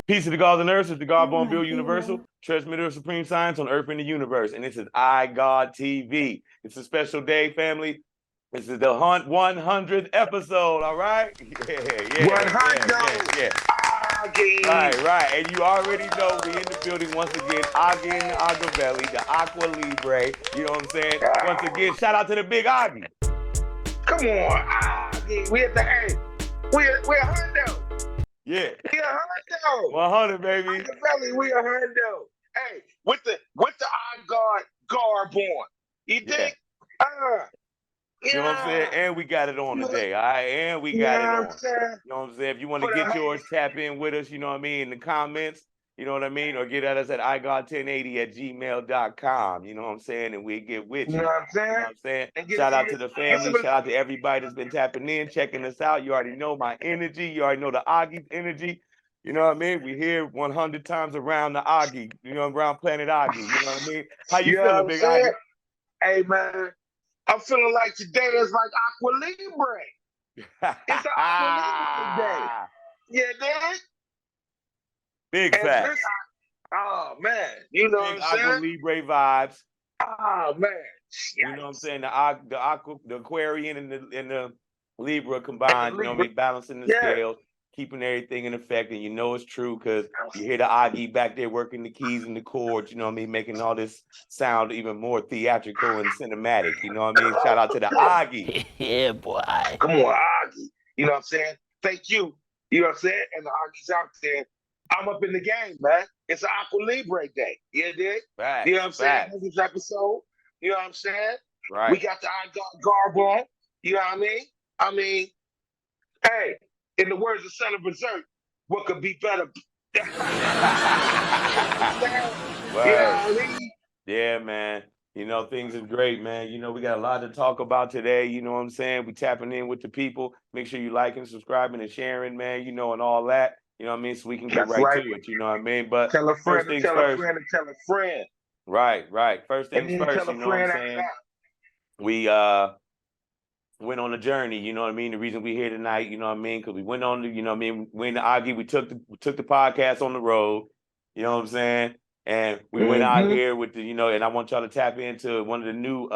Peace to the gods and earth, is the God-born Bill Universal, transmitter of supreme science on earth and the universe. And this is iGod TV. It's a special day, family. This is the 100th episode, all right? Yeah. 100. Right. And you already know we in the building once again. Augie and the Agaveli, the Aqua Libre. You know what I'm saying? Once again, shout out to the big Augie. Come on, Augie. We at the end. We're 100. Yeah. We 100. 100, baby. Agaveli, we 100. Hey, with the iGod garb on. You think? You know what I'm saying? And we got it on today, all right? And we got it on. You know what I'm saying? If you want to get yours, tap in with us, you know what I mean, in the comments, you know what I mean? Or get at us at igod1080@gmail.com, you know what I'm saying? And we get with you. You know what I'm saying? You know what I'm saying? Shout out to the family. Shout out to everybody that's been tapping in, checking us out. You already know my energy. You already know the Augie's energy. You know what I mean? We here 100 times around the Augie, you know, around planet Augie. You know what I mean? How you feeling, big Augie? Hey, man. I'm feeling like today is like Aqua Libre. It's an Aqua Libre day. Yeah, man. Big facts. Oh, man. You know big what I'm saying? Aqua Libre vibes. Oh, man. You know what I'm saying? The Aquarian and the Libra combined, you know what I mean? Balancing the scales, keeping everything in effect. And you know it's true because you hear the Augie back there working the keys and the chords, you know what I mean? Making all this sound even more theatrical and cinematic. You know what I mean? Shout out to the Augie. Yeah, boy. Come on, Augie. You know what I'm saying? Thank you. You know what I'm saying? And the Augie's out there. I'm up in the game, man. It's an Aqua Libre day. You dig? Right. You know what I'm saying? This episode. You know what I'm saying? Right. We got the iGod garb on. You know what I mean? I mean, hey, in the words of Son of Berserk, what could be better? You know what I mean? Yeah, man. You know, things are great, man. You know, we got a lot to talk about today. You know what I'm saying? We tapping in with the people. Make sure you liking, subscribing, and sharing, man, you know, and all that. You know what I mean? So we can get right to it, you know what I mean? But tell a friend, tell a friend, and tell a friend. Right. First things first, you know what I'm saying? We went on a journey, you know what I mean? The reason we're here tonight, you know what I mean? Because we went on the, you know what I mean? We in the Augie, we took the podcast on the road, you know what I'm saying? And we went out here with the, you know, and I want y'all to tap into one of the new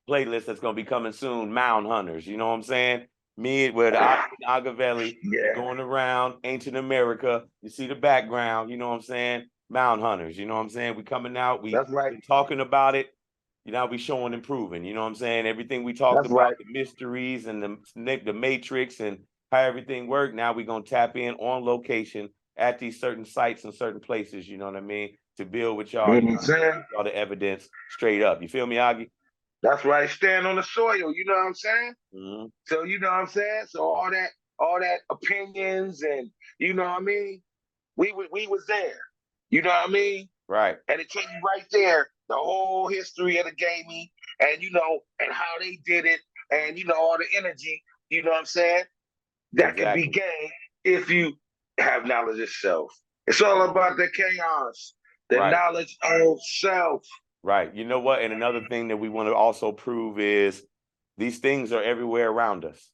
playlists that's gonna be coming soon, Mound Hunters, you know what I'm saying? Me with Agaveli going around ancient America. You see the background, you know what I'm saying? Mound Hunters, you know what I'm saying? We coming out, we talking about it. You know, we showing and proving, you know what I'm saying? Everything we talked about, the mysteries and the matrix and how everything worked. Now we're going to tap in on location at these certain sites and certain places, you know what I mean? To build with y'all, you know, all the evidence straight up. You feel me, Augie? That's right. Stand on the soil, you know what I'm saying? Mm-hmm. So, you know what I'm saying? So all that opinions and, you know what I mean? We was there, you know what I mean? Right. And it takes you right there, the whole history of the gaming and, you know, and how they did it and, you know, all the energy, you know what I'm saying? That can be gained if you have knowledge of self. It's all about the chaos, the knowledge of self. Right. You know what? And another thing that we want to also prove is these things are everywhere around us.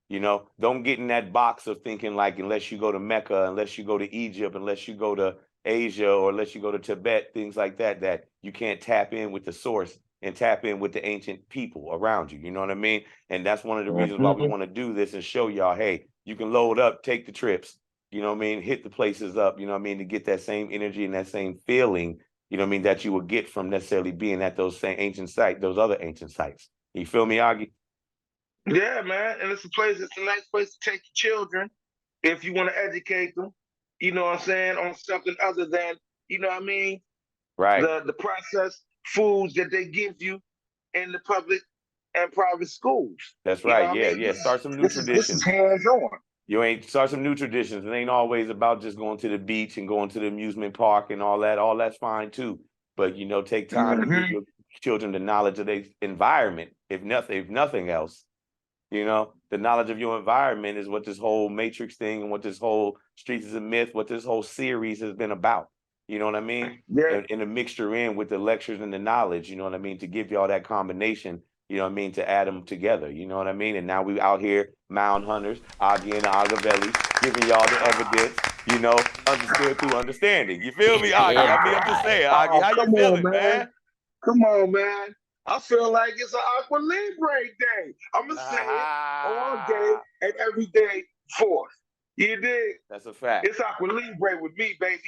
You know, don't get in that box of thinking like unless you go to Mecca, unless you go to Egypt, unless you go to Asia, or unless you go to Tibet, things like that, that you can't tap in with the source and tap in with the ancient people around you. You know what I mean? And that's one of the reasons why we want to do this and show y'all, hey, you can load up, take the trips, you know what I mean? Hit the places up, you know what I mean? To get that same energy and that same feeling, you know what I mean? That you would get from necessarily being at those same ancient sites, those other ancient sites. You feel me, Augie? Yeah, man. And it's a nice place to take your children if you want to educate them, you know what I'm saying, on something other than, you know what I mean? Right. The processed foods that they give you in the public and private schools. That's right. You know yeah. Start some new traditions. This is hands-on. Start some new traditions. It ain't always about just going to the beach and going to the amusement park and all that. All that's fine too. But, you know, take time to give your children the knowledge of their environment, if nothing else. You know, the knowledge of your environment is what this whole Matrix thing and what this whole Streets is a Myth, what this whole series has been about. You know what I mean? Yeah. And a mixture in with the lectures and the knowledge, you know what I mean? To give y'all that combination, you know what I mean? To add them together, you know what I mean? And now we out here, Mound Hunters, Augie and Agaveli, giving y'all the evidence, you know, understood through understanding. You feel me, Augie? Yeah. I mean, I'm just saying, Augie, how you feeling, man? Come on, man. I feel like it's an Aqua Libre day. I'm going to say it all day and every day forth. You dig? That's a fact. It's Aqua Libre with me, baby.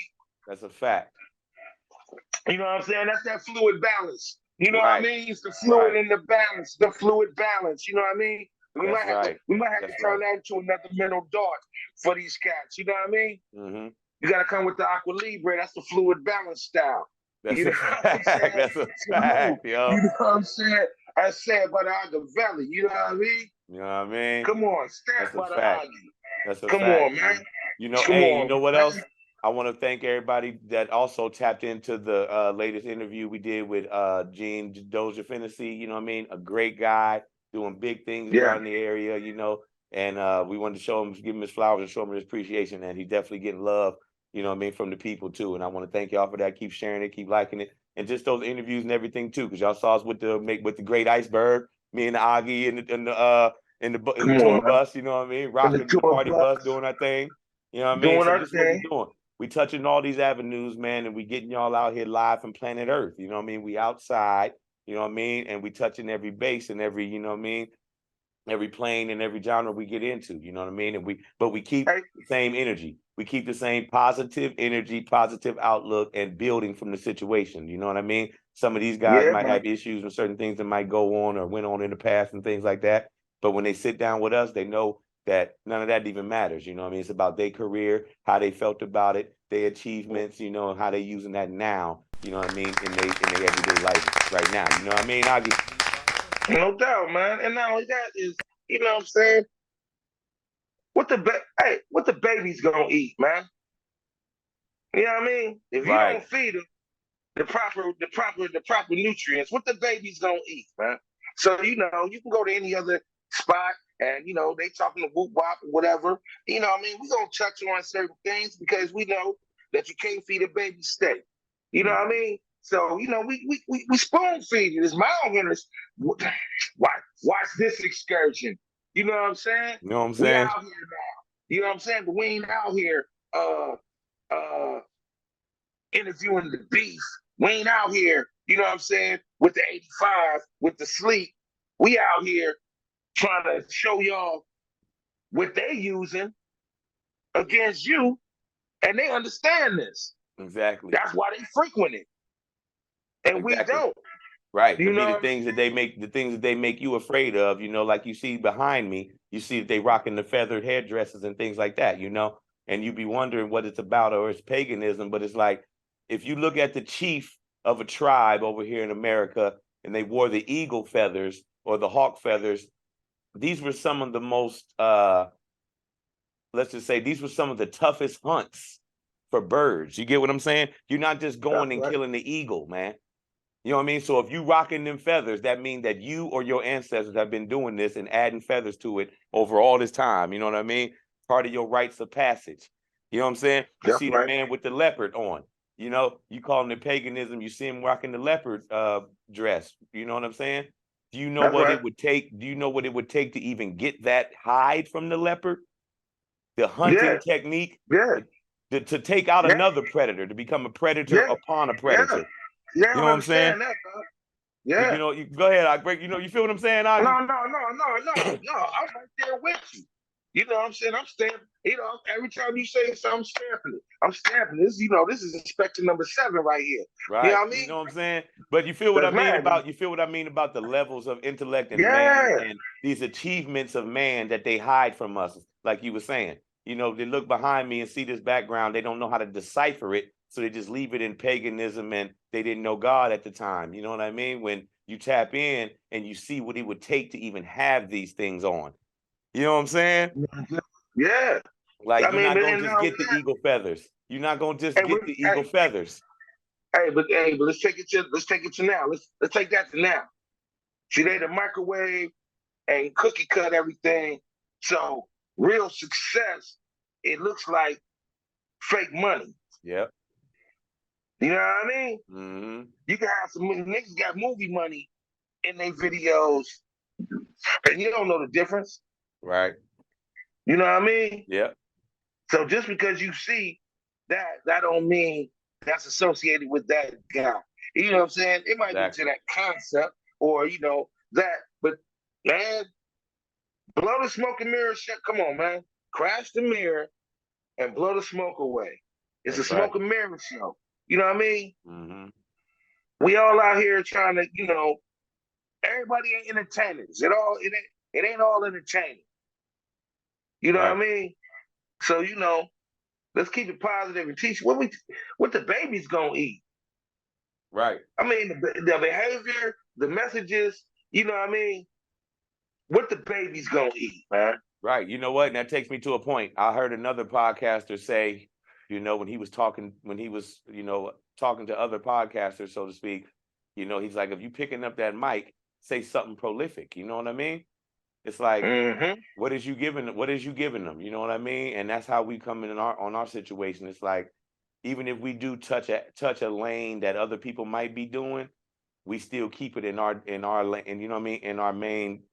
That's a fact. You know what I'm saying? That's that fluid balance. You know what I mean? It's the fluid and the balance, the fluid balance. You know what I mean? We might have to turn that into another mental dart for these cats. You know what I mean? Mm-hmm. You got to come with the Aqua Libre. That's the fluid balance style. That's a fact. That's a fact, yo. You know what I'm saying? I said by the Agavelli. You know what I mean? You know what I mean? Come on, stand by the Aggie. That's a fact. Come on, man. You know, you know what else? I want to thank everybody that also tapped into the latest interview we did with Gene Dozier Finnessy. You know what I mean? A great guy doing big things around the area, you know. And we wanted to show him, give him his flowers and show him his appreciation. And he's definitely getting love, you know what I mean, from the people too. And I want to thank y'all for that. Keep sharing it, keep liking it. And just those interviews and everything too, because y'all saw us with the Great Iceberg, me and the Augie in the tour bus, you know what I mean? Rocking the party bus, doing our thing. You know what I mean? So this is what we're doing. We touching all these avenues, man, and we getting y'all out here live from planet Earth. You know what I mean? We outside, you know what I mean? And we touching every base and every, you know what I mean? Every plane and every genre we get into, you know what I mean? And we keep the same energy. We keep the same positive energy, positive outlook, and building from the situation. You know what I mean? Some of these guys might have issues with certain things that might go on or went on in the past and things like that. But when they sit down with us, they know that none of that even matters. You know what I mean? It's about their career, how they felt about it, their achievements, you know, how they using that now, you know what I mean, in their everyday life right now. You know what I mean, Augie? No doubt, man. And not only that is, you know what I'm saying? What the baby's gonna eat, man? You know what I mean? If you don't feed them the proper nutrients, what the baby's gonna eat, man? So, you know, you can go to any other spot and, you know, they talking to whoop wop or whatever. You know what I mean? We're gonna touch on certain things because we know that you can't feed a baby steak. You know what I mean? So, you know, we spoon feed it. It's Mound Hunters. Watch this excursion. You know what I'm saying? You know what I'm saying? We out here now. You know what I'm saying? But we ain't out here interviewing the beef. We ain't out here, you know what I'm saying, with the 85, with the sleep. We out here trying to show y'all what they using against you, and they understand this. Exactly. That's why they frequent it. And we don't. Right. You know the things that they make you afraid of, you know, like you see behind me, you see that they rocking the feathered headdresses and things like that, you know, and you be wondering what it's about or it's paganism, but it's like, if you look at the chief of a tribe over here in America and they wore the eagle feathers or the hawk feathers, these were some of the most, let's just say, these were some of the toughest hunts for birds. You get what I'm saying? You're not just going and killing the eagle, man. You know what I mean? So if you rocking them feathers, that means that you or your ancestors have been doing this and adding feathers to it over all this time. You know what I mean? Part of your rites of passage. You know what I'm saying? You see the man with the leopard on. You know, you call him the paganism. You see him rocking the leopard dress. You know what I'm saying? Do you know what it would take? Do you know what it would take to even get that hide from the leopard? The hunting technique? To take out another predator, to become a predator upon a predator. You know what I'm saying? That, you know, you go ahead. I break. You know, you feel what I'm saying? No. I'm right there with you. You know what I'm saying? I'm stamping. You know, every time you say something, I'm stamping it. I'm stamping this. You know, this is inspection number 7 right here. Right. You know what I mean? You know what I'm saying? But you feel what I mean about? You feel what I mean about the levels of intellect and man and these achievements of man that they hide from us, like you were saying. You know, they look behind me and see this background. They don't know how to decipher it. So they just leave it in paganism and they didn't know God at the time. You know what I mean? When you tap in and you see what it would take to even have these things on. You know what I'm saying? Yeah. Like you're not going to just get the eagle feathers. You're not going to just get the eagle feathers. But let's take it to now. Let's take that to now. See, they the microwave and cookie cut everything. So real success, it looks like fake money. Yep. You know what I mean? Mm-hmm. You can have some niggas got movie money in their videos, and you don't know the difference. Right. You know what I mean? Yep. So just because you see that don't mean that's associated with that guy. You know what I'm saying? It might be to that concept or, that. But, man, blow the smoke and mirror shit. Come on, man. Crash the mirror and blow the smoke away. It's a smoke and mirror show. You know what I mean? Mm-hmm. We all out here trying to, everybody ain't entertainers. It ain't all entertaining. You know what I mean? So, let's keep it positive and teach what the baby's gonna eat. Right. I mean, the behavior, the messages, you know what I mean? What the baby's gonna eat, man. Right. You know what? And that takes me to a point. I heard another podcaster say, when he was talking to other podcasters, so to speak, he's like, if you picking up that mic, say something prolific. You know what I mean? It's like, what is you giving them? You know what I mean? And that's how we come in on our situation. It's like, even if we do touch a lane that other people might be doing, we still keep it in our you know what I mean, in our main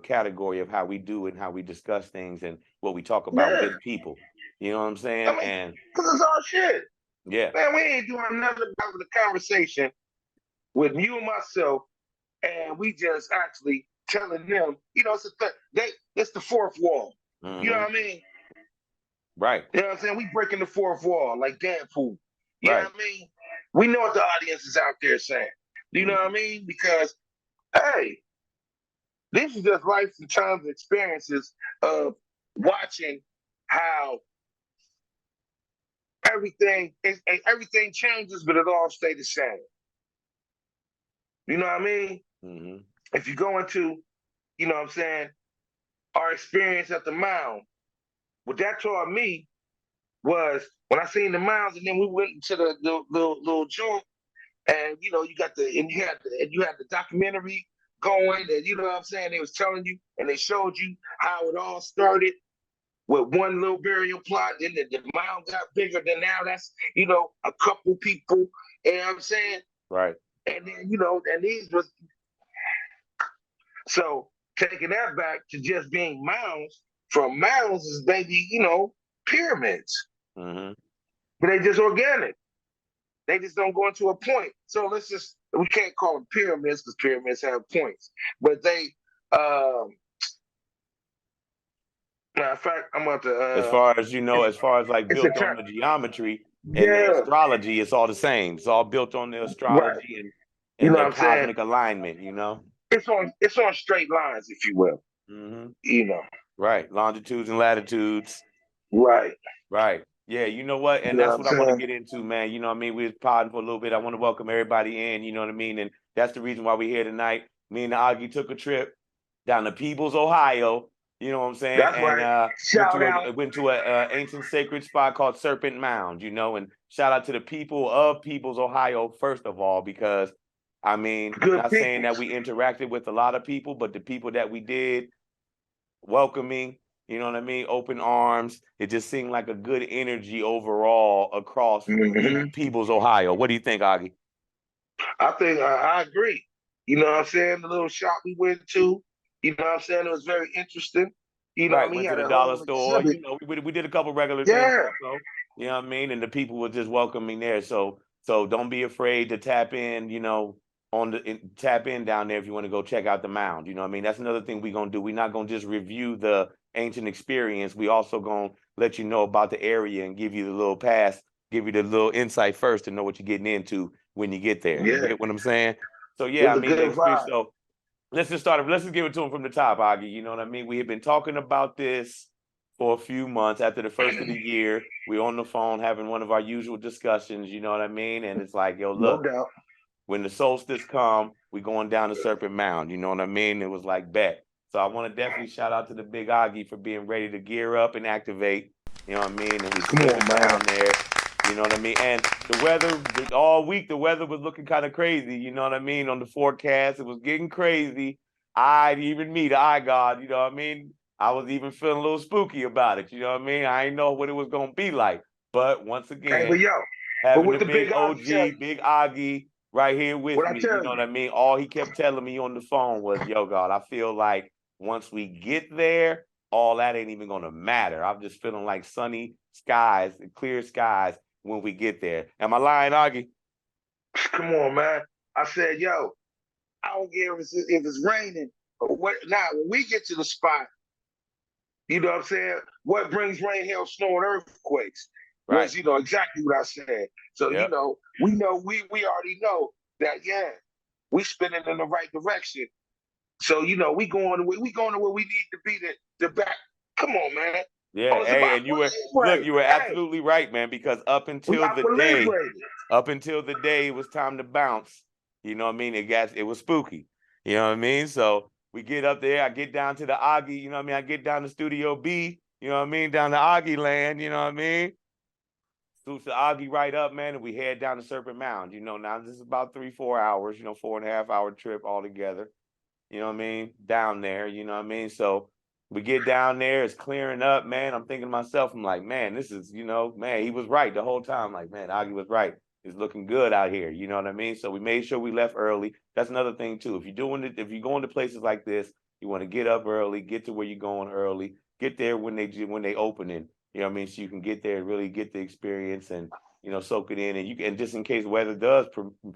category of how we do and how we discuss things and what we talk about with people. You know what I'm saying? I mean, because it's our shit. Yeah. Man, we ain't doing nothing about the conversation with you and myself, and we just actually telling them, it's the fourth wall. Mm-hmm. You know what I mean? Right. You know what I'm saying? We breaking the fourth wall like Deadpool. You know what I mean? We know what the audience is out there saying. You know what I mean? Because, hey, this is just life and times and experiences of watching how everything changes, but it all stays the same. You know what I mean? Mm-hmm. If you go into, you know what I'm saying, our experience at the Mound, what that taught me was when I seen the Mounds, and then we went to the little joint, and you had the documentary going, and you know what I'm saying, they was telling you, and they showed you how it all started with one little burial plot, then the mound got bigger, then now that's a couple people, you know what I'm saying? Right. And then and these was so taking that back to just being mounds, from mounds is maybe pyramids. Mm-hmm. But they just organic. They just don't go into a point. So we can't call them pyramids because pyramids have points. But they, matter of fact, I'm about to. As far as like built on the geometry and the astrology, it's all the same. It's all built on the astrology and their cosmic alignment, It's on straight lines, if you will. Mm-hmm. Right. Longitudes and latitudes. Right. Right. Yeah, you know what? And that's what I want to get into, man. You know what I mean? We're podding for a little bit. I want to welcome everybody in, you know what I mean? And that's the reason why we're here tonight. Me and Augie took a trip down to Peebles, Ohio. You know what I'm saying? That's right. Went to an ancient sacred spot called Serpent Mound, and shout out to the people of Peebles, Ohio, first of all, because, I mean, saying that we interacted with a lot of people, but the people that we did, welcoming, you know what I mean? Open arms. It just seemed like a good energy overall across Peebles, Ohio. What do you think, Augie? I think I agree. You know what I'm saying? The little shop we went to, you know what I'm saying? It was very interesting. You know what I mean? Went to the dollar store. We did a couple regular things also. You know what I mean? And the people were just welcoming there. So don't be afraid to tap in, tap in down there if you want to go check out the Mound. You know what I mean? That's another thing we're going to do. We're not going to just review the ancient experience. We also going to let you know about the area and give you the little pass, give you the little insight first to know what you're getting into when you get there. You get what I'm saying? So yeah, I mean, the experience. So let's just give it to him from the top, Augie. You know what I mean? We have been talking about this for a few months. After the first of the year, we're on the phone having one of our usual discussions, you know what I mean? And it's like, yo, look, when the solstice come, we're going down to Serpent Mound, you know what I mean? It was like, bet. So I want to definitely shout out to the big Augie for being ready to gear up and activate, you know what I mean? And we slipping down there, you know what I mean? And the weather, all week, the weather was looking kind of crazy, you know what I mean? On the forecast, it was getting crazy. The eye God, you know what I mean? I was even feeling a little spooky about it, you know what I mean? I didn't know what it was going to be like. But once again, having the big OG, big Augie right here with me, you know what I mean? All he kept telling me on the phone was, yo, God, I feel like once we get there, all that ain't even gonna matter. I'm just feeling like sunny skies, clear skies when we get there. Am I lying, Augie? Come on, man. I said, yo, I don't care if it's raining or what. Now, when we get to the spot, you know what I'm saying? What brings rain, hail, snow, and earthquakes? Right. Was, exactly what I said. So, Yep. we already know that, yeah, we spinning in the right direction. So, we going to where we need to be to back. Come on, man. Yeah, Oh, hey, and you were absolutely right, man, because up until the day it was time to bounce, you know what I mean? It was spooky. You know what I mean? So we get up there, I get down to the Augie, you know what I mean? I get down to Studio B, you know what I mean, down to Augie land, you know what I mean? Suits the Augie right up, man, and we head down to Serpent Mound. Now this is about 3-4 hours, 4.5-hour trip altogether. You know what I mean? Down there, you know what I mean? So we get down there, it's clearing up, man. I'm thinking to myself, I'm like, man, this is, man, he was right the whole time. Like, man, Augie was right. It's looking good out here. You know what I mean? So we made sure we left early. That's another thing too. If you're going to places like this, you want to get up early, get to where you're going early, get there when they opening. You know what I mean? So you can get there and really get the experience and soak it in, and just in case weather does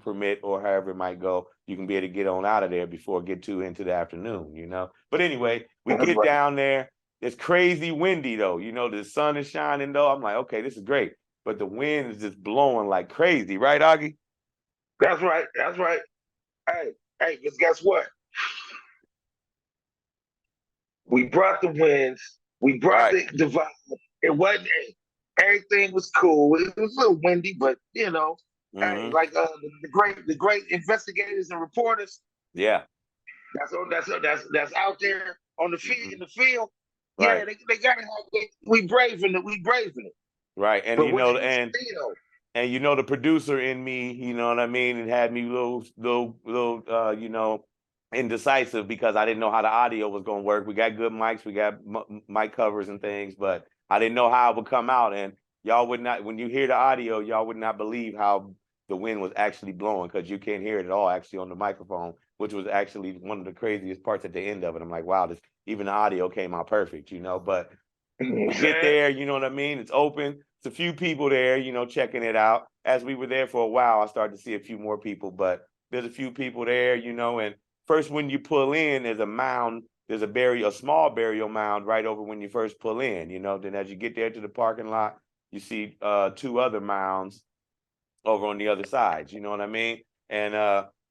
permit or however it might go, you can be able to get on out of there before it get too into the afternoon, But anyway, we get down there. It's crazy windy though, the sun is shining though. I'm like, okay, this is great, but the wind is just blowing like crazy, right, Augie? That's right. That's right. Hey, because guess what? We brought the winds. We brought the vibe. It wasn't. Everything was cool. It was a little windy, but hey, like the great investigators and reporters. Yeah, that's out there on the field in the field. Right. Yeah, they gotta have. We braving it. We braving it. Right, and but the producer in me, you know what I mean, it had me little indecisive because I didn't know how the audio was going to work. We got good mics, we got mic covers and things, but I didn't know how it would come out. And y'all would not, when you hear the audio, y'all would not believe how the wind was actually blowing, because you can't hear it at all actually on the microphone, which was actually one of the craziest parts at the end of it. I'm like, wow, even the audio came out perfect, but we get there, you know what I mean? It's open. It's a few people there, checking it out. As we were there for a while, I started to see a few more people, but there's a few people there, and first when you pull in, there's a mound, there's a small burial mound right over when you first pull in, Then as you get there to the parking lot, you see 2 other mounds over on the other side, you know what I mean? And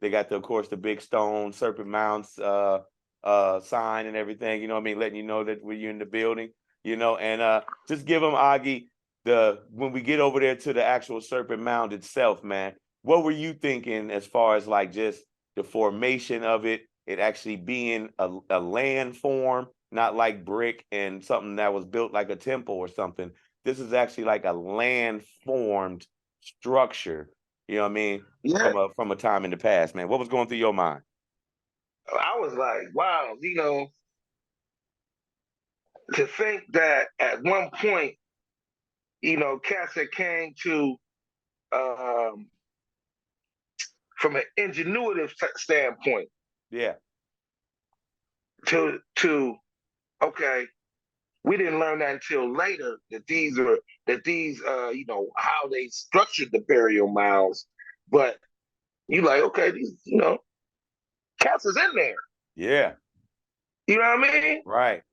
they got of course, the big stone Serpent Mound sign and everything, you know what I mean, letting you know that you're in the building. And just give them, Augie, when we get over there to the actual Serpent Mound itself, man, what were you thinking as far as like just the formation of it actually being a landform, not like brick and something that was built like a temple or something? This is actually like a land-formed structure, you know what I mean, from a time in the past, man. What was going through your mind? I was like, wow, to think that at one point, cats that came to, from an ingenuitive standpoint, to okay, we didn't learn that until later that these how they structured the burial mounds, but you like, okay, these cats is in there. Yeah. You know what I mean? Right.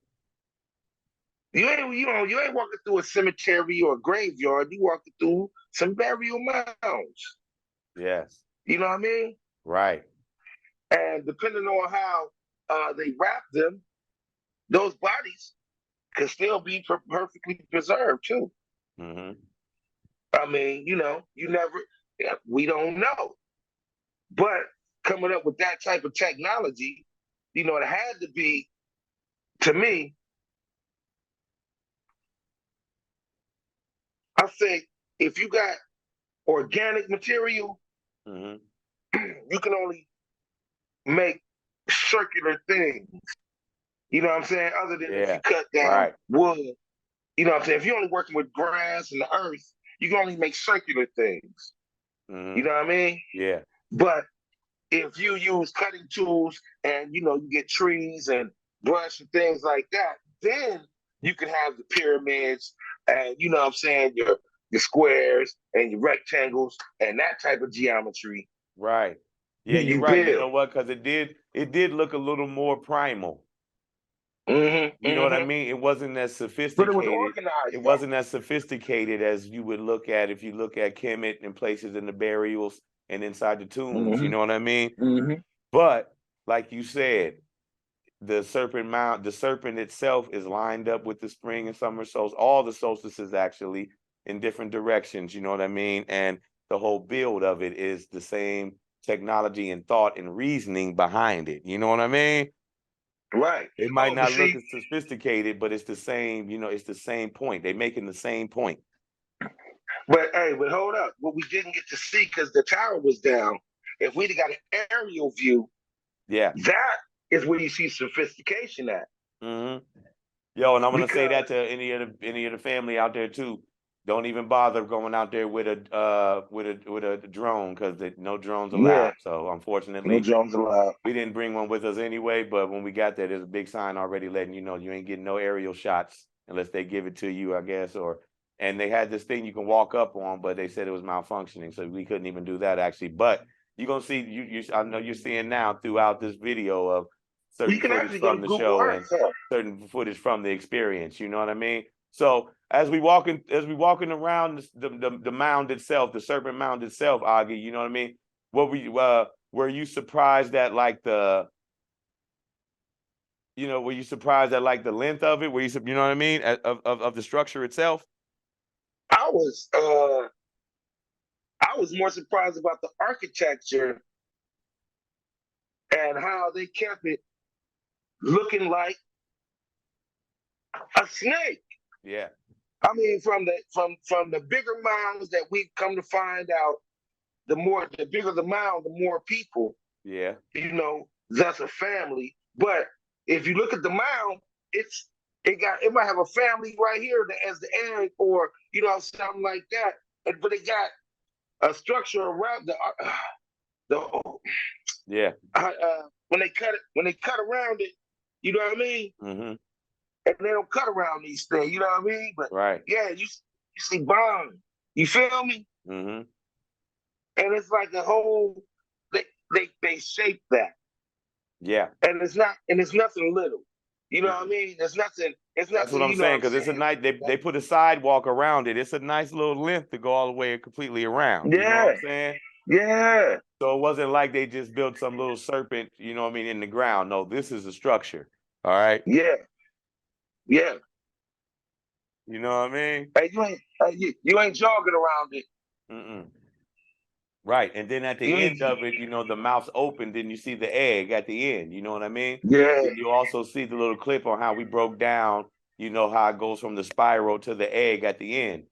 You ain't walking through a cemetery or a graveyard. You walking through some burial mounds. Yes. You know what I mean? Right. And depending on how they wrap them, those bodies could still be perfectly preserved too. Mm-hmm. I mean, we don't know. But coming up with that type of technology, it had to be, to me, I think if you got organic material, mm-hmm. you can only make circular things. You know what I'm saying? Other than if you cut down wood. You know what I'm saying? If you're only working with grass and the earth, you can only make circular things. Mm-hmm. You know what I mean? Yeah. But if you use cutting tools and you get trees and brush and things like that, then you can have the pyramids and you know what I'm saying, your squares and your rectangles and that type of geometry. Right. Yeah, you're right. You know what? Because it did look a little more primal. You know what I mean? It wasn't as sophisticated. But it was organized. It wasn't as sophisticated as you would look at if you look at Kemet and places in the burials and inside the tombs. You know what I mean? But like you said, the Serpent Mound, the serpent itself is lined up with the spring and summer solstices, all the solstices actually in different directions. You know what I mean? And the whole build of it is the same technology and thought and reasoning behind it. You know what I mean? Right. It might not look as sophisticated, but it's the same, you know, it's the same point. They're making the same point. But hold up. What we didn't get to see because the tower was down, if we'd have got an aerial view, that is where you see sophistication at. Yo, and I'm gonna say that to any of the family out there too. Don't even bother going out there with a drone because no drones allowed. So unfortunately, no drones allowed. We didn't bring one with us anyway. But when we got there, there's a big sign already letting you know you ain't getting no aerial shots unless they give it to you, I guess. And they had this thing you can walk up on, but they said it was malfunctioning, so we couldn't even do that actually. But you're gonna see, I know you're seeing now throughout this video of certain footage from the show and certain footage from the experience. You know what I mean? So as we walking around the mound itself, the Serpent Mound itself, Augie, you know what I mean? Were you surprised at like were you surprised at like the length of it? Were you know what I mean? Of the structure itself? I was more surprised about the architecture and how they kept it looking like a snake. Yeah. I mean, from the bigger mounds that we've come to find out, the bigger the mound, the more people. Yeah. You know, that's a family. But if you look at the mound, it might have a family right here as the egg, or something like that. But it got a structure around when they cut around it, you know what I mean? And they don't cut around these things, you know what I mean? But yeah, you see bond. You feel me? And it's like a whole they shape that. Yeah. And it's nothing little. You know what I mean? It's nothing. That's what I'm saying, because it's a nice they put a sidewalk around it. It's a nice little length to go all the way completely around. Yeah. You know what I'm saying? Yeah. So it wasn't like they just built some little serpent, you know what I mean, in the ground. No, this is a structure. All right. Yeah. Yeah. You know what I mean? Hey, you ain't jogging around it. Right. And then at the end of it, the mouth's open, then you see the egg at the end. You know what I mean? Yeah. And you also see the little clip on how we broke down, how it goes from the spiral to the egg at the end.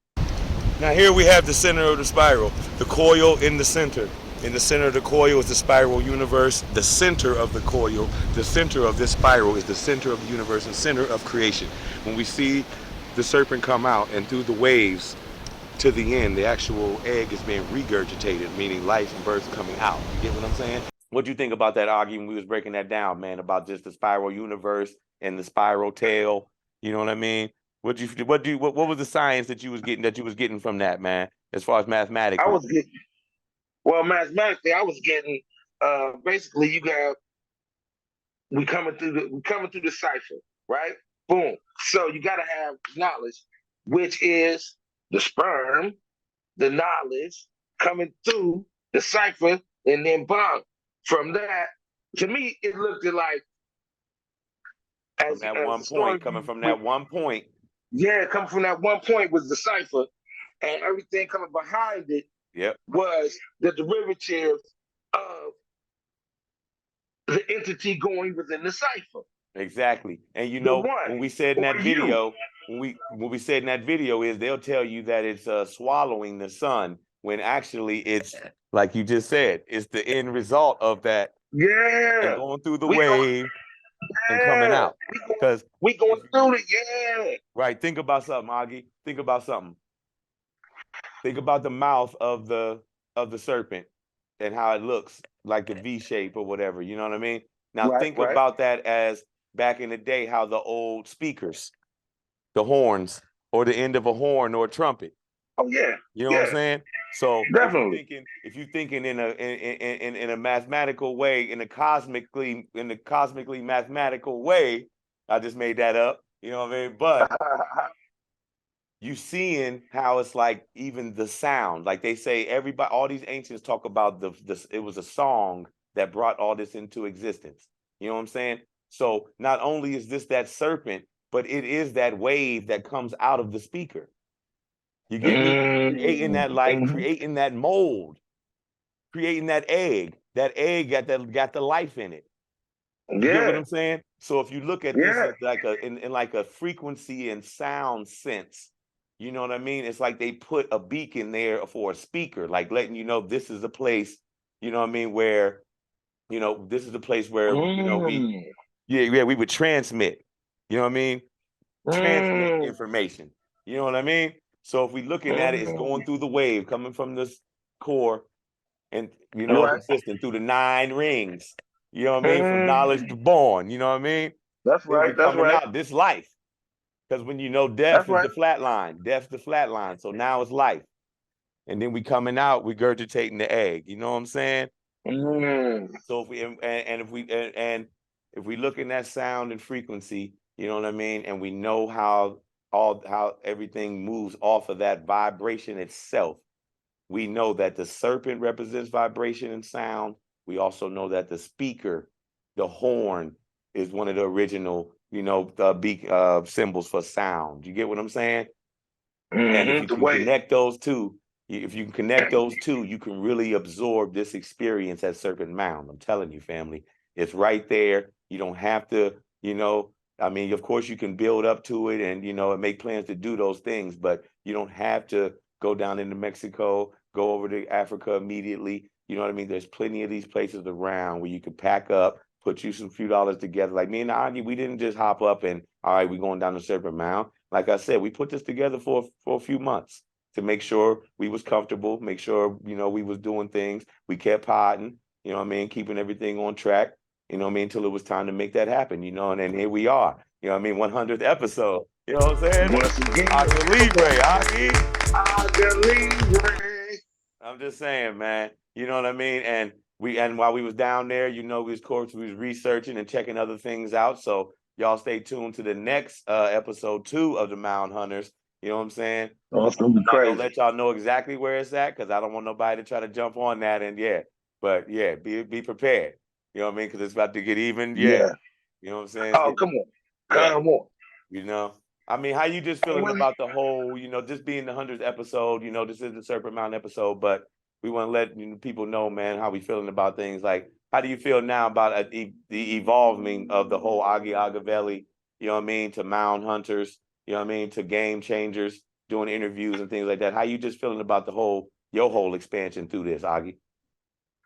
Now here we have the center of the spiral, the coil in the center. In the center of the coil is the spiral universe. The center of the coil, the center of this spiral is the center of the universe and center of creation. When we see the serpent come out and through the waves to the end, the actual egg is being regurgitated, meaning life and birth coming out. You get what I'm saying? What do you think about that, Augie, when we was breaking that down, man, about just the spiral universe and the spiral tail? You know what I mean? What was the science that you was getting from that, man, as far as mathematics? Mathematically, I was getting basically we coming through the cipher, right? Boom. So you gotta have knowledge, which is the sperm, the knowledge coming through the cipher, and then bang. From that, to me, it looked like coming from that one point. Yeah, coming from that one point was the cipher, and everything coming behind it was the derivative of the entity going within the cipher. Exactly. And when we said in that video, when we said in that video is they'll tell you that it's swallowing the sun when actually it's like you just said, it's the end result of that. Yeah. And going through the wave and coming out. Because we going through it, Right. Think about something, Augie. Think about something. Think about the mouth of the serpent and how it looks like a V shape or whatever. You know what I mean? Now think about that as back in the day, how the old speakers, the horns or the end of a horn or a trumpet. Oh yeah. You know what I'm saying? So definitely, if you're thinking in a mathematical way, in a cosmically mathematical way, I just made that up. You know what I mean? But you seeing how it's like even the sound, like they say, everybody, all these ancients talk about it was a song that brought all this into existence. You know what I'm saying? So not only is this that serpent, but it is that wave that comes out of the speaker. You get me? Creating that life, creating that mold, creating that egg. That egg got the life in it. You get what I'm saying? So if you look at this as like in like a frequency and sound sense, you know what I mean? It's like they put a beacon there for a speaker, like letting you know this is a place, you know what I mean, where, you know, this is the place where, you know, we would transmit, you know what I mean? Transmit information. You know what I mean? So if we looking at it, it's going through the wave, coming from this core, and you know, consistent through the 9 rings. You know what I mean? From knowledge to born. You know what I mean? That's Then right. we coming out this life. Because when you know death is the flat line, death's the flat line. So now it's life. And then we coming out, regurgitating the egg. You know what I'm saying? So if we if we look in that sound and frequency, you know what I mean, and we know how everything moves off of that vibration itself, we know that the serpent represents vibration and sound. We also know that the speaker, the horn, is one of the original, you know, symbols for sound. You get what I'm saying? And if you can connect those two, you can really absorb this experience at Serpent Mound. I'm telling you, family, it's right there. You don't have to, you know, I mean, of course you can build up to it and, you know, and make plans to do those things, but you don't have to go down into Mexico, go over to Africa immediately. You know what I mean? There's plenty of these places around where you can pack up, put you some few dollars together. Like me and Aggie, we didn't just hop up and, all right, we're going down to Serpent Mound. Like I said, we put this together for a few months to make sure we was comfortable, make sure, you know, we was doing things. We kept potting, you know what I mean, keeping everything on track, you know what I mean, until it was time to make that happen, you know, and then here we are, you know what I mean, 100th episode, you know what I'm saying? Once again, I'm just saying, man, you know what I mean? And while we was down there, you know, we was researching and checking other things out. So y'all stay tuned to the next episode 2 of the Mound Hunters. You know what I'm saying? Oh, it's gonna be crazy. I'm gonna let y'all know exactly where it's at because I don't want nobody to try to jump on that. And but be prepared. You know what I mean? Because it's about to get even. Yeah. You know what I'm saying? Oh, come on. Come on. You know, I mean, how you just feeling about the whole, you know, just being the 100th episode? You know, this is the Serpent Mound episode, but we want to let people know, man, how we feeling about things. Like, how do you feel now about the evolving of the whole Aggie Agavelli, you know what I mean, to Mound Hunters, you know what I mean, to Game Changers, doing interviews and things like that? How you just feeling about your whole expansion through this, Aggie?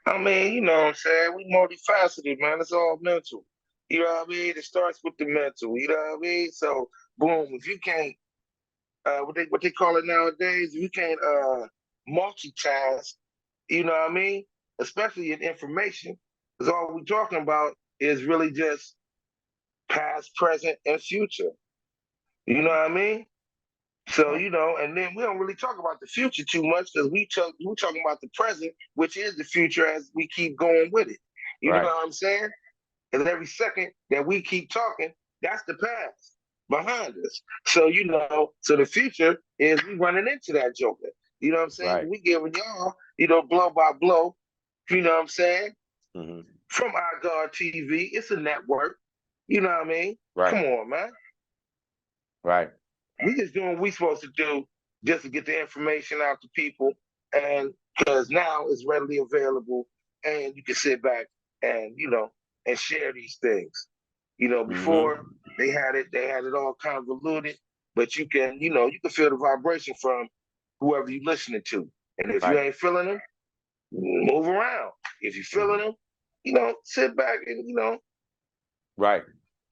I mean, you know what I'm saying? We multifaceted, man. It's all mental. You know what I mean? It starts with the mental. You know what I mean? So, boom, if you can't, what they call it nowadays, if you can't multitask, you know what I mean? Especially in information, because all we're talking about is really just past, present, and future. You know what I mean? So, you know, and then we don't really talk about the future too much because we're talking about the present, which is the future as we keep going with it. You know what I'm saying? Because every second that we keep talking, that's the past behind us. So, you know, so the future is we running into that joker. You know what I'm saying? Right. We giving y'all, you know, blow by blow, you know what I'm saying? From Our God TV. It's a network. You know what I mean? Right. Come on, man. Right. We just doing what we supposed to do just to get the information out to people. And because now it's readily available and you can sit back and, you know, and share these things. You know, before they had it all convoluted, but you can, you know, you can feel the vibration from whoever you're listening to. And if you ain't feeling them, move around. If you're feeling them, you know, sit back and, you know. Right.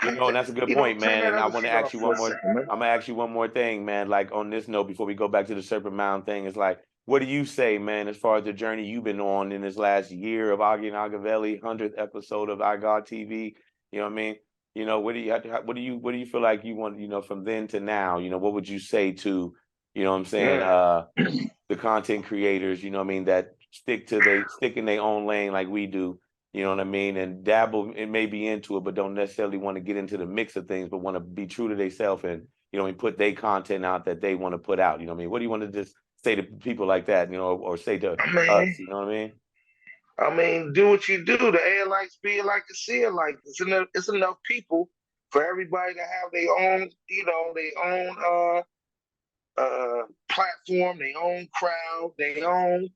You know, and that's a good point, man. And I want to ask you one more. I'm gonna ask you one more thing, man. Like on this note, before we go back to the Serpent Mound thing, it's like, what do you say, man, as far as the journey you've been on in this last year of Aggie and Agavelli, 100th episode of iGod TV? You know what I mean? you know, what do you feel like you want, you know, from then to now, you know, what would you say to, you know what I'm saying, the content creators, you know what I mean, that stick in their own lane like we do, you know what I mean, and dabble and maybe into it, but don't necessarily want to get into the mix of things, but want to be true to themselves and, you know, and put their content out that they want to put out, you know what I mean? What do you want to just say to people like that, you know, or say to us, you know what I mean? I mean, do what you do. The A likes, B like, to see it like. It's enough people for everybody to have their own, you know, their own platform, their own crowd, their own,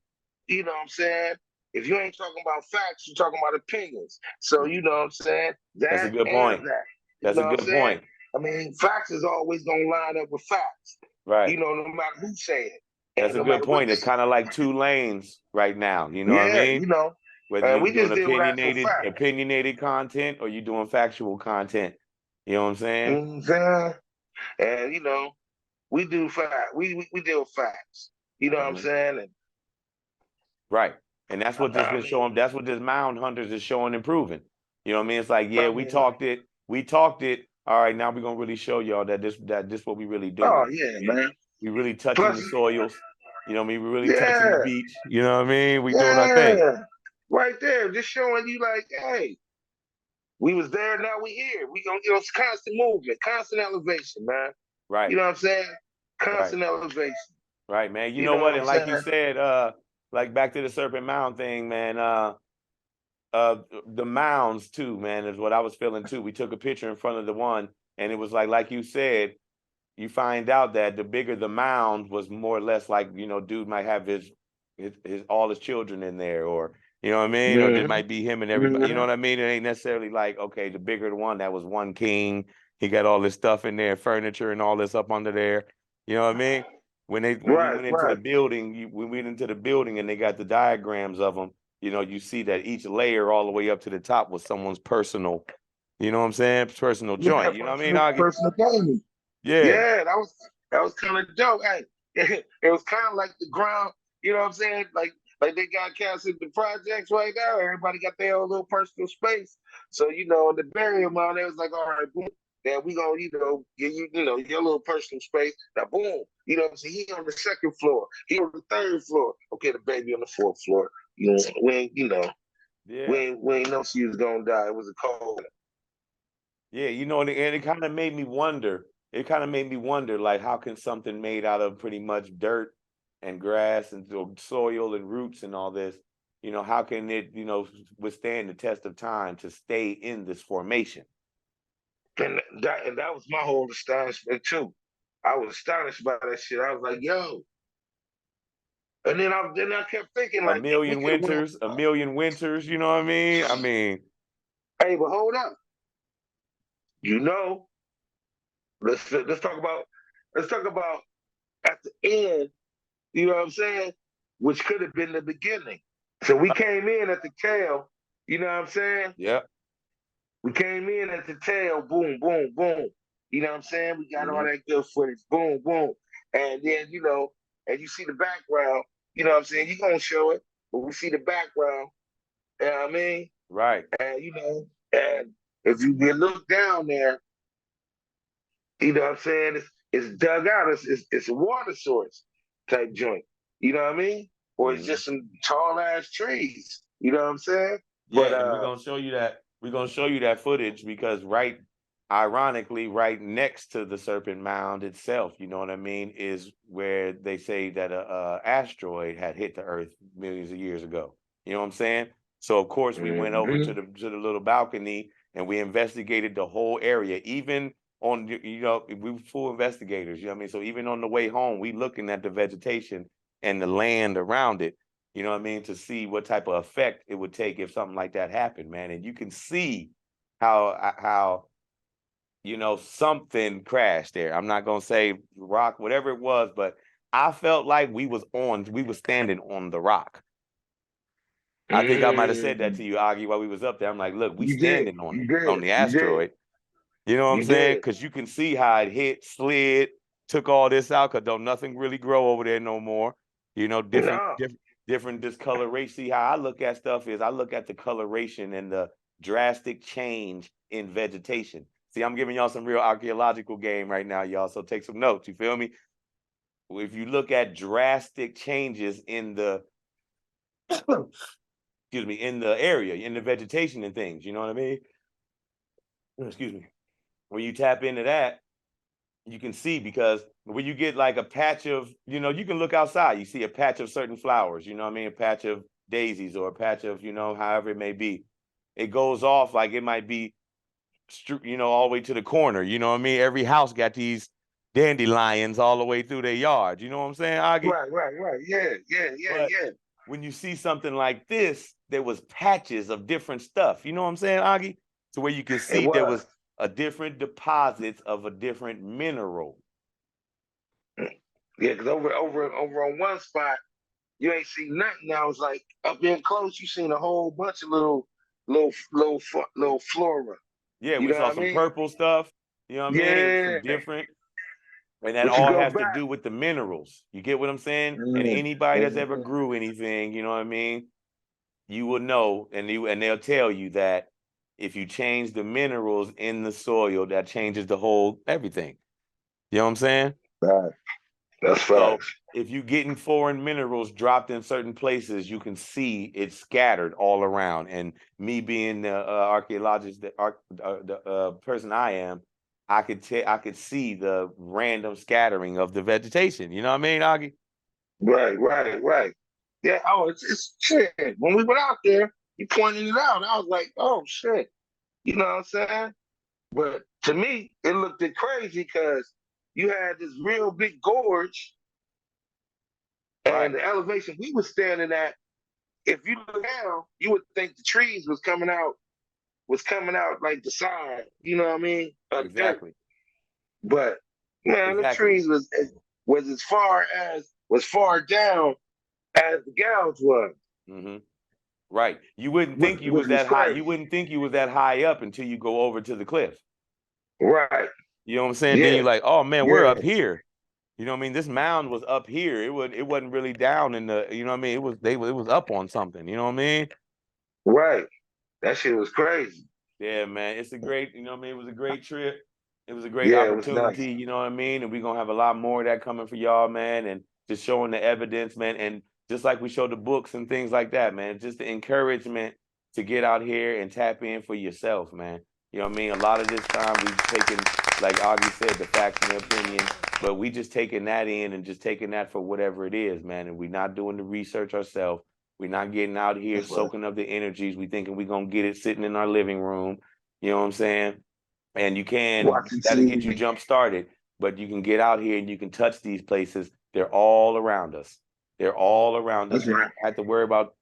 you know what I'm saying? If you ain't talking about facts, you're talking about opinions. So, you know what I'm saying? That's a That good and point. that. You That's know a what I'm good saying? point. I mean, facts is always going to line up with facts. Right. You know, no matter who say it. That's And a no good matter what point. It's kind of like two lanes right now. You know what I yeah, mean? you know. Whether And you're we doing just did with actual facts. opinionated content or you're doing factual content. You know what I'm saying? You know what I'm saying? And, you know, we do fact. We deal with facts. You know what I'm saying? And Right. And that's what this I been mean, showing. That's what this Mound Hunters is showing and proving. You know what I mean? It's like, yeah, I we mean, talked it. We talked it. All right, now we're gonna really show y'all that this what we really oh doing. yeah, Yeah. man. We really touching Plus, the soils. You know what I mean? We really touching the yeah, beach. You know what I mean? We doing our thing. yeah. Right there, just showing you like, hey, we was there, now we here. We gonna, you know, it's constant movement, constant elevation, man. Right. You know what I'm saying? Right. Constant elevation. Right, man. You You know know what? what I'm And like you saying? said, like back to the Serpent Mound thing, man. The mounds too, man, is what I was feeling too. We took a picture in front of the one, and it was like you said, you find out that the bigger the mound was more or less like, you know, dude might have his all his children in there, or you know what I mean, or it Mm-hmm. might be him and everybody. You know Mm-hmm. what I mean? It ain't necessarily like, okay, the bigger the one, that was one king. He got all this stuff in there, furniture and all this up under there. You know what I mean? When we Right, went into the right. building, we went into the building and they got the diagrams of them. You know, you see that each layer all the way up to the top was someone's personal, you know what I'm saying? Personal Yeah, joint. You know what I mean, Augie? personal gaming. Yeah. Yeah, that was kind of dope. Hey, it was kind of like the ground. You know what I'm saying? Like they got cast in the projects right now. Everybody got their own little personal space. So you know, in the burial mound, it was like, all right, boom. Then we gonna, you know, give you, you know, your little personal space. Now, boom. You know what I'm saying? He on the second floor. He on the third floor. Okay, the baby on the fourth floor. You know, Yeah. we ain't know she was gonna die. It was a cold. Yeah, you know, and it kind of made me wonder. It kind of made me wonder, like, how can something made out of pretty much dirt and grass and soil and roots and all this, you know, how can it, you know, withstand the test of time to stay in this formation? And that was my whole astonishment too. I was astonished by that shit. I was like, yo. And then I kept thinking like we could have went. A million winters, you know what I mean? I mean, Hey, but hold up. You know, let's talk about at the end. You know what I'm saying? Which could have been the beginning. So we came in at the tail. You know what I'm saying? yeah. We came in at the tail. Boom, boom, boom. You know what I'm saying? We got all Mm-hmm. that good footage. Boom, boom. And then, you know, and you see the background. You know what I'm saying? You're going to show it, but we see the background. You know what I mean? Right. And, you know, and if you look down there, you know what I'm saying? It's dug out. It's a water source type joint. You know what I mean? Or it's Mm-hmm. just some tall ass trees. You know what I'm saying? Yeah, But and we're gonna show you that. We're gonna show you that footage because ironically, right next to the Serpent Mound itself, you know what I mean, is where they say that a asteroid had hit the Earth millions of years ago. You know what I'm saying? So of course we went over mm-hmm. to the little balcony and we investigated the whole area. Even on, you know, we were full investigators. You know what I mean? So even on the way home, we looking at the vegetation and the land around it, you know what I mean, to see what type of effect it would take if something like that happened, man. And you can see how you know, something crashed there. I'm not gonna say rock, whatever it was, but I felt like we was standing on the rock. I think I might have said that Mm. to you, Augie, while we was up there. I'm like, look, we You did. standing on You it, did. on the You did. asteroid. You know what I'm You saying? did. Because you can see how it hit, slid, took all this out, because don't nothing really grow over there no more. You know, No. different discoloration. See how I look at stuff is I look at the coloration and the drastic change in vegetation. See, I'm giving y'all some real archaeological game right now, y'all. So take some notes. You feel me? If you look at drastic changes in the excuse me, in the area, in the vegetation and things, you know what I mean? Excuse me. When you tap into that, you can see, because when you get like a patch of, you can look outside, you see a patch of certain flowers, you know what I mean? A patch of daisies or a patch of, however it may be. It goes off like it might be, all the way to the corner, you know what I mean? Every house got these dandelions all the way through their yard. You know what I'm saying, Augie? Right. Yeah. When you see something like this, there was patches of different stuff. You know what I'm saying, Augie? To where you can see there was a different deposits of a different mineral. Yeah, because over on one spot, you ain't seen nothing. I was like, up in close, you seen a whole bunch of little flora. Yeah, we saw some purple stuff. You know what I mean? Some different. And that all has to do with the minerals. You get what I'm saying? And anybody that's ever grew anything, you know what I mean? You will know, and they'll tell you that if you change the minerals in the soil, that changes the whole everything. You know what I'm saying? Right. That's facts. So if you're getting foreign minerals dropped in certain places, you can see it scattered all around. And me being the archaeologist, the person I am, I could see the random scattering of the vegetation. You know what I mean, Augie? Right. Yeah. Oh, it's shit. When we went out there, you pointed it out. I was like, oh shit. You know what I'm saying? But to me, it looked crazy because you had this real big gorge, and the elevation we were standing at, if you look down, you would think the trees was coming out like the side. You know what I mean? Exactly. But man, the trees was as far down as the gouge was. Mm-hmm. Right. You wouldn't think you was that high. You wouldn't think you was that high up until you go over to the cliff. Right. You know what I'm saying? Then you're like, oh man, we're up here. You know what I mean? This mound was up here. It wasn't really down in the, you know what I mean? It was up on something, you know what I mean? Right. That shit was crazy. Yeah, man. It's a great, you know what I mean? It was a great trip. It was a great opportunity, nice. You know what I mean? And we're gonna have a lot more of that coming for y'all, man. And just showing the evidence, man. And just like we show the books and things like that, man. Just the encouragement to get out here and tap in for yourself, man. You know what I mean? A lot of this time we've taken, like Augie said, the facts and the opinion, but we just taking that in and just taking that for whatever it is, man. And we're not doing the research ourselves. We're not getting out here soaking up the energies. We thinking we're gonna get it sitting in our living room. You know what I'm saying? And that'll get you jump started, but you can get out here and you can touch these places. They're all around us. They're all around us. You don't have to worry about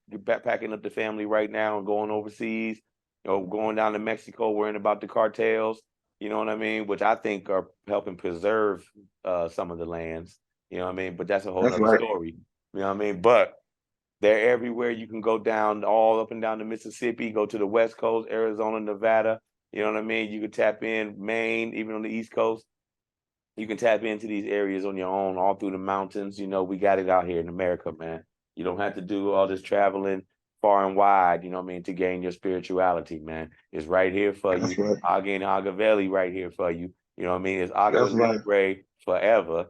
packing up the family right now and going overseas, going down to Mexico, worrying about the cartels. You know what I mean? Which I think are helping preserve some of the lands. You know what I mean? But that's a whole other story. You know what I mean? But they're everywhere. You can go down all up and down the Mississippi, go to the West Coast, Arizona, Nevada. You know what I mean? You can tap in Maine, even on the East Coast. You can tap into these areas on your own, all through the mountains. You know, we got it out here in America, man. You don't have to do all this traveling far and wide, you know what I mean, to gain your spirituality, man. It's right here for you. Aggie and Agavelli right here for you. You know what I mean? It's Agua Libre forever.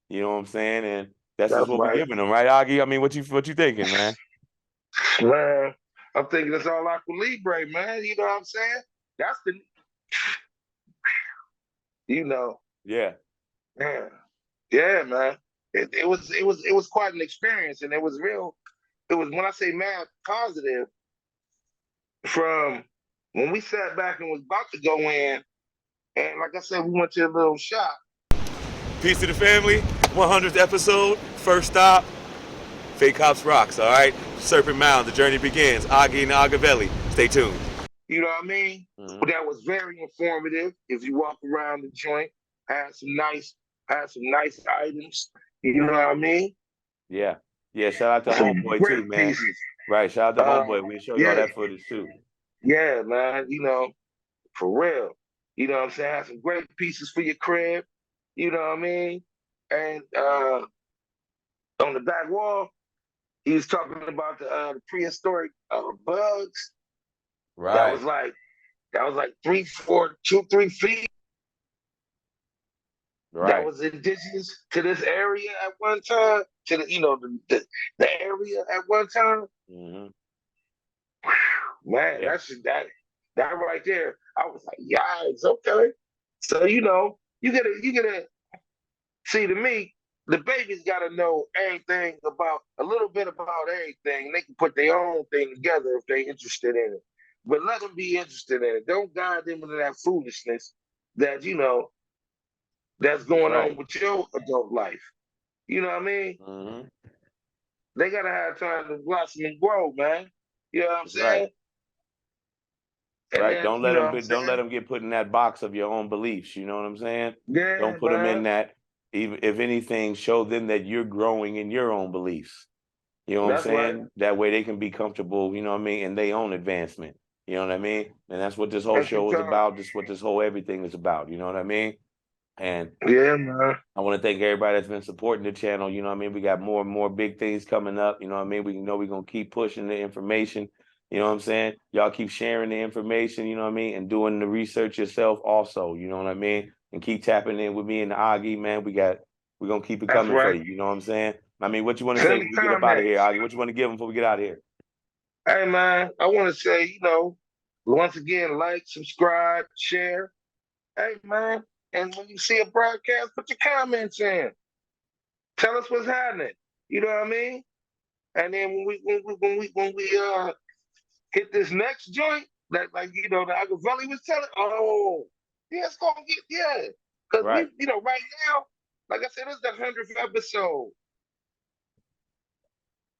You know what I'm saying? And that's just what we're giving them, right, Aggie? I mean, what you thinking, man? Man, I'm thinking it's all Aqua Libre, man. You know what I'm saying? That's the, you know. Yeah. Yeah, man. It was quite an experience, and it was real. It was, when I say mad positive, from when we sat back and was about to go in, and like I said, we went to a little shop. Peace to the family. 100th episode. First stop. Fake Cops Rocks. All right. Serpent Mound. The journey begins. Aggie and Agavelli. Stay tuned. You know what I mean? Mm-hmm. That was very informative. If you walk around the joint, had some nice items. You know what I mean? Yeah. Shout out to Homeboy too, man. Pieces. Right. Shout out to Homeboy. We'll show y'all that footage too. Yeah, man. You know, for real. You know what I'm saying? Had some great pieces for your crib. You know what I mean? And on the back wall, he was talking about the prehistoric bugs. Right. That was like that was like 3 feet. Right. That was indigenous to this area at one time, to the area at one time. Mm-hmm. Man, that right there. I was like, yikes, okay. So you gotta see, to me, the babies gotta know everything about a little bit about everything. They can put their own thing together if they're interested in it. But let them be interested in it. Don't guide them into that foolishness that that's going on with your adult life. You know what I mean? Mm-hmm. They gotta have time to blossom and grow, man. You know what I'm saying? Right. And Right. then, Don't let them get put in that box of your own beliefs. You know what I'm saying? Yeah, Don't put them in that. Even if anything, show them that you're growing in your own beliefs. You know what I'm saying? Right. That way they can be comfortable, you know what I mean, in their own advancement. You know what I mean? And that's what this whole show is about. That's what this whole everything is about. You know what I mean? And yeah, man. I want to thank everybody that's been supporting the channel. You know what I mean? We got more and more big things coming up. You know what I mean? We're going to keep pushing the information. You know what I'm saying? Y'all keep sharing the information, you know what I mean? And doing the research yourself also, you know what I mean? And keep tapping in with me and the Augie, man. We're going to keep it coming for you. You know what I'm saying? I mean, what you want to say before we get up out of here, Augie? What you want to give them before we get out of here? Hey, man, I want to say, once again, like, subscribe, share. Hey, man, and when you see a broadcast, put your comments in. Tell us what's happening. You know what I mean? And then when we hit this next joint, that the Agavelli was telling, yeah, it's gonna get because right now, like I said, this is the 100th episode.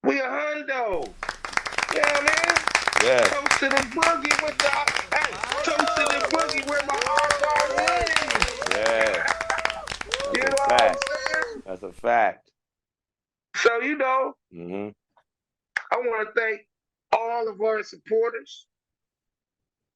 We a hundo. You know what I mean? Yeah. Toast to the boogie with toast to the boogie where my heart is. Yeah. You know what I'm saying? That's a fact. So, mm-hmm. I want to thank all of our supporters,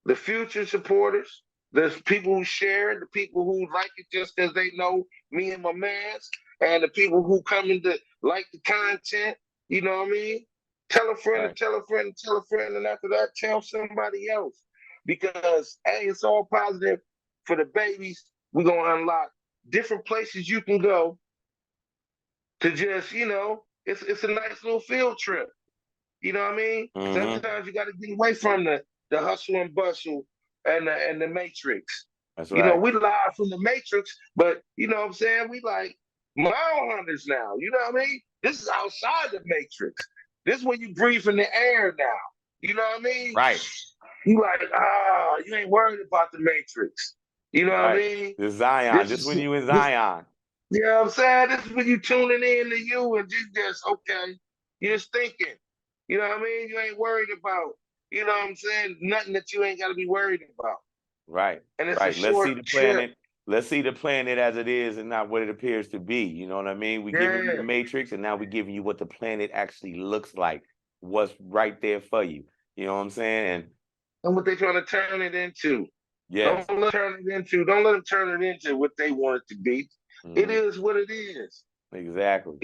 the future supporters, the people who share it, the people who like it just because they know me and my mans, and the people who come in to like the content. You know what I mean? Tell a friend and tell a friend and tell a friend, and after that, tell somebody else. Because, hey, it's all positive for the babies. We're going to unlock different places you can go to just, it's a nice little field trip. You know what I mean? Mm-hmm. Sometimes you got to get away from the hustle and bustle and the matrix. That's right. We live from the matrix, but you know what I'm saying? We like Mound Hunters now. You know what I mean? This is outside the matrix. This is when you breathe in the air now. You know what I mean? Right. You like, you ain't worried about the matrix. You know what I mean? The Zion. This is when you in Zion. You know what I'm saying? This is when you tuning in to you and just okay. You're just thinking. You know what I mean? You ain't worried about, you know what I'm saying? Nothing that you ain't got to be worried about. Right. And it's right. Let's see the planet. Let's see the planet as it is and not what it appears to be. You know what I mean? We're giving you the matrix, and now we're giving you what the planet actually looks like. What's right there for you. You know what I'm saying? And what they're trying to turn it into. Yes. Don't let them turn it into what they want it to be. Mm-hmm. It is what it is. Exactly.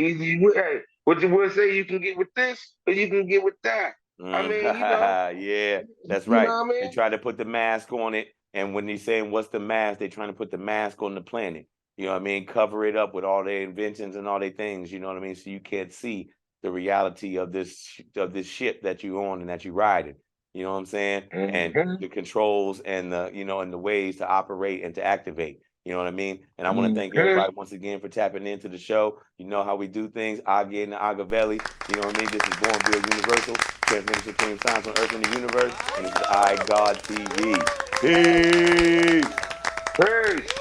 What you would say, you can get with this or you can get with that. I mean, yeah, that's right. You know what I mean? They try to put the mask on it, and when they're saying what's the mask, they're trying to put the mask on the planet. You know what I mean? Cover it up with all their inventions and all their things. You know what I mean? So you can't see the reality of this ship that you're on and that you're riding. You know what I'm saying? Mm-hmm. And the controls and the ways to operate and to activate. You know what I mean? And I want to thank everybody once again for tapping into the show. You know how we do things. Augie and the Agavelli. You know what I mean? This is Born Build Universal, transmitting supreme science on Earth and the universe. And this is I God TV. Peace. Peace.